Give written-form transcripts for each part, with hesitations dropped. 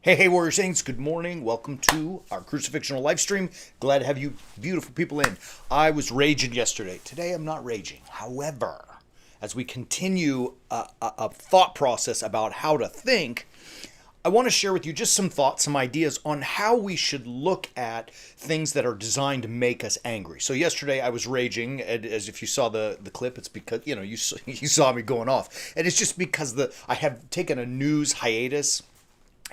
Hey, Warrior Saints, good morning. Welcome to our Crucifixional live stream. Glad to have you beautiful people in. I was raging yesterday. Today I'm not raging. However, as we continue a thought process about how to think, I want to share with you just some thoughts, some ideas on how we should look at things that are designed to make us angry. So yesterday I was raging, and as if you saw the clip, it's because, you saw me going off. And it's just because I have taken a news hiatus.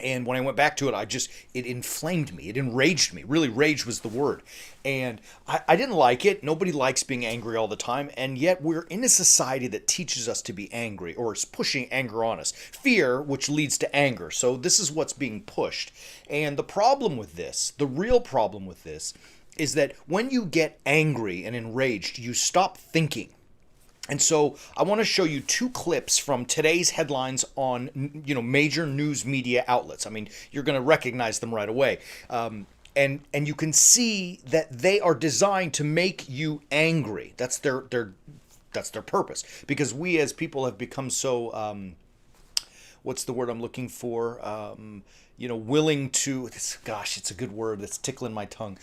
And when I went back to it, it inflamed me. It enraged me. Really, rage was the word. And I didn't like it. Nobody likes being angry all the time. And yet we're in a society that teaches us to be angry or is pushing anger on us. Fear, which leads to anger. So this is what's being pushed. And the problem with this, the real problem with this, is that when you get angry and enraged, you stop thinking. And so I want to show you two clips from today's headlines on, major news media outlets. I mean, you're going to recognize them right away. And you can see that they are designed to make you angry. That's their purpose. Because we as people have become so, what's the word I'm looking for? Willing to, gosh, it's a good word that's tickling my tongue.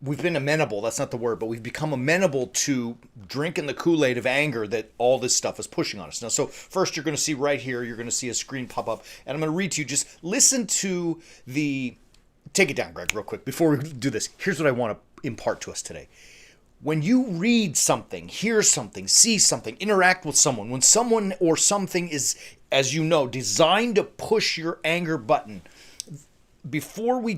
We've been amenable, that's not the word, but we've become amenable to drinking the Kool-Aid of anger that all this stuff is pushing on us. Now, so first you're going to see right here, you're going to see a screen pop up, and I'm going to read to you, just listen to take it down, Greg, real quick, before we do this. Here's what I want to impart to us today. When you read something, hear something, see something, interact with someone, when someone or something is, as you know, designed to push your anger button, before we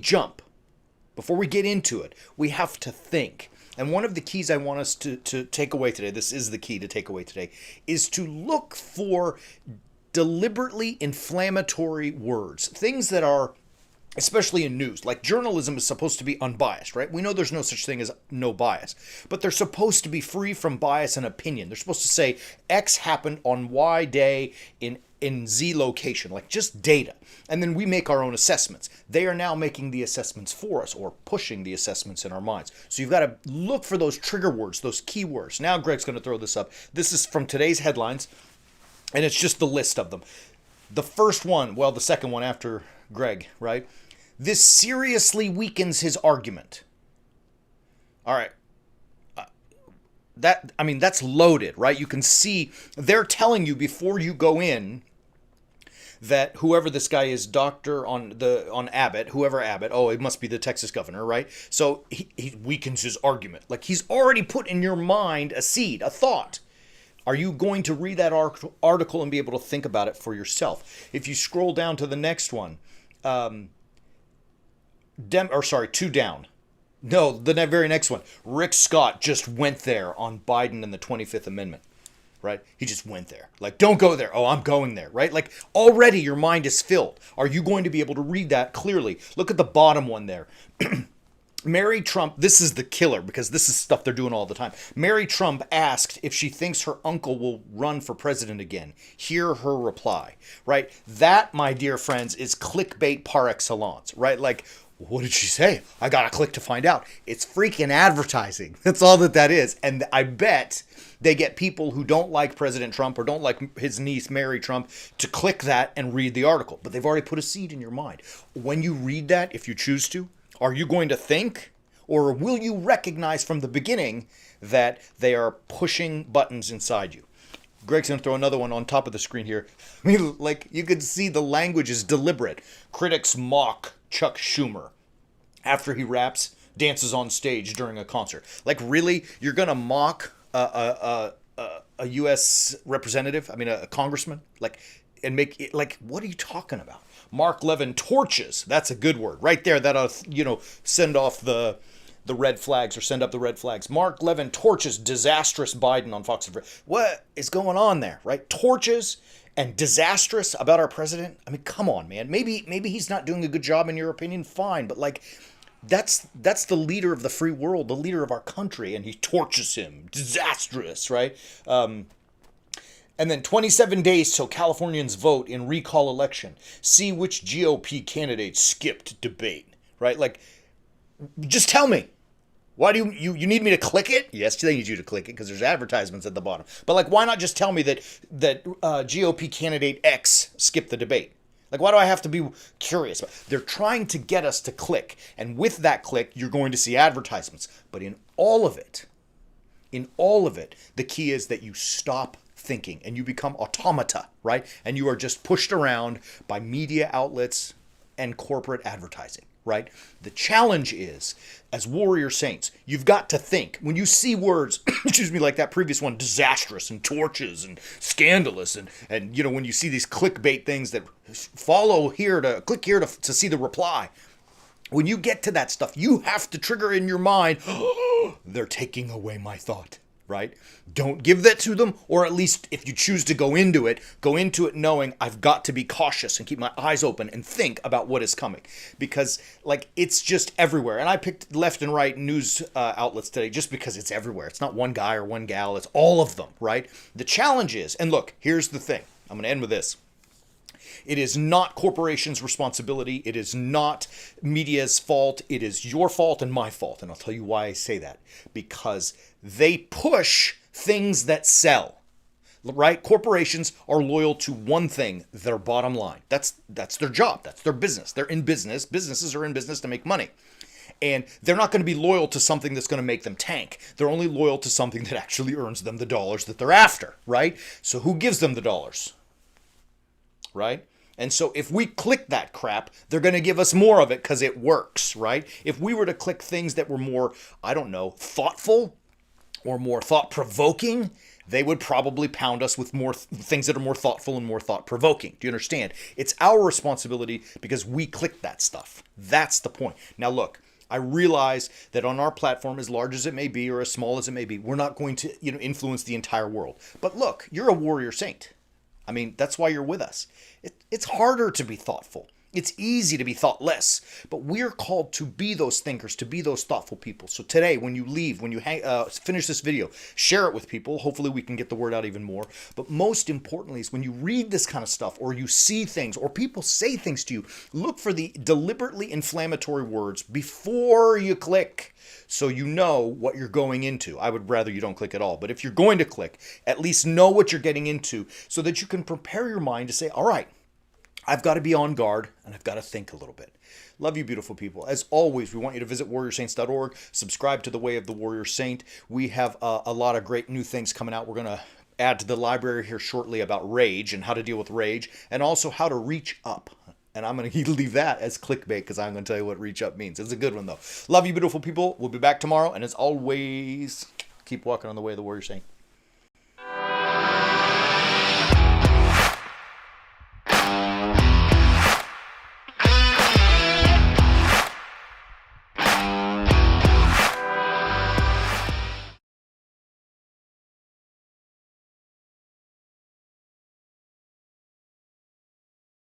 get into it, we have to think. And one of the keys I want us to take away today, this is the key to take away today, is to look for deliberately inflammatory words. Things that are, especially in news, like journalism is supposed to be unbiased, right? We know there's no such thing as no bias, but they're supposed to be free from bias and opinion. They're supposed to say X happened on Y day in Z location, like just data. And then we make our own assessments. They are now making the assessments for us or pushing the assessments in our minds. So you've got to look for those trigger words, those key words. Now Greg's going to throw this up. This is from today's headlines, and it's just the list of them. The first one, well, the second one after Greg, right? This seriously weakens his argument. All right. That's loaded, right? You can see they're telling you before you go in that whoever this guy is, on Abbott, whoever Abbott, it must be the Texas governor, right? So he weakens his argument. Like he's already put in your mind a seed, a thought. Are you going to read that article and be able to think about it for yourself? If you scroll down to the next one, two down. No, the very next one. Rick Scott just went there on Biden and the 25th Amendment, right? He just went there. Like, don't go there. Oh, I'm going there, right? Like, already your mind is filled. Are you going to be able to read that clearly? Look at the bottom one there. Mary Trump, this is the killer because this is stuff they're doing all the time. Mary Trump asked if she thinks her uncle will run for president again. Hear her reply, right? That, my dear friends, is clickbait par excellence, right? Like, what did she say? I gotta click to find out. It's freaking advertising. That's all that is. And I bet they get people who don't like President Trump or don't like his niece, Mary Trump, to click that and read the article. But they've already put a seed in your mind. When you read that, if you choose to, are you going to think? Or will you recognize from the beginning that they are pushing buttons inside you? Greg's going to throw another one on top of the screen here. I mean, like, you can see the language is deliberate. Critics mock Chuck Schumer after he dances on stage during a concert. Like, really? You're going to mock a U.S. representative? I mean, a congressman? Like, and make it, like, what are you talking about? Mark Levin torches. That's a good word. Right there, that'll, send off the red flags or send up the red flags. Mark Levin torches disastrous Biden on Fox. What is going on there, right? Torches and disastrous about our president? I mean, come on, man. Maybe he's not doing a good job in your opinion, fine. But, like, that's the leader of the free world, the leader of our country, and he torches him. Disastrous, right? And then 27 days till Californians vote in recall election. See which GOP candidate skipped debate, right? Like, just tell me. Why do you need me to click it? Yes, they need you to click it because there's advertisements at the bottom. But, like, why not just tell me that GOP candidate X skipped the debate? Like, why do I have to be curious? They're trying to get us to click. And with that click, you're going to see advertisements. But in all of it, the key is that you stop thinking and you become automata, right? And you are just pushed around by media outlets and corporate advertising, right? The challenge is, as warrior saints, you've got to think. When you see words, excuse me, like that previous one, disastrous and torches and scandalous, and when you see these clickbait things that follow here to click here to see the reply, when you get to that stuff, you have to trigger in your mind, oh, they're taking away my thought, right? Don't give that to them, or at least if you choose to go into it knowing I've got to be cautious and keep my eyes open and think about what is coming. Because, it's just everywhere. And I picked left and right news outlets today just because it's everywhere. It's not one guy or one gal, it's all of them, right? The challenge is, and look, here's the thing. I'm going to end with this. It is not corporations' responsibility. It is not media's fault. It is your fault and my fault. And I'll tell you why I say that. Because they push things that sell, right? Corporations are loyal to one thing, their bottom line. That's their job. That's their business. They're in business. Businesses are in business to make money. And they're not going to be loyal to something that's going to make them tank. They're only loyal to something that actually earns them the dollars that they're after, right? So who gives them the dollars? Right? And so if we click that crap, they're going to give us more of it because it works, right? If we were to click things that were more, thoughtful or more thought-provoking, they would probably pound us with more things that are more thoughtful and more thought-provoking. Do you understand? It's our responsibility because we click that stuff. That's the point. Now look, I realize that on our platform, as large as it may be or as small as it may be, we're not going to influence the entire world. But look, you're a warrior saint. I mean, that's why you're with us. It's harder to be thoughtful. It's easy to be thoughtless, but we're called to be those thinkers, to be those thoughtful people. So today, when you leave, when you finish this video, share it with people. Hopefully we can get the word out even more. But most importantly is when you read this kind of stuff or you see things or people say things to you, look for the deliberately inflammatory words before you click so you know what you're going into. I would rather you don't click at all. But if you're going to click, at least know what you're getting into so that you can prepare your mind to say, all right, I've got to be on guard and I've got to think a little bit. Love you, beautiful people. As always, we want you to visit warriorsaints.org, subscribe to The Way of the Warrior Saint. We have a lot of great new things coming out. We're going to add to the library here shortly about rage and how to deal with rage and also how to reach up. And I'm going to leave that as clickbait because I'm going to tell you what reach up means. It's a good one, though. Love you, beautiful people. We'll be back tomorrow. And as always, keep walking on the way of the Warrior Saint.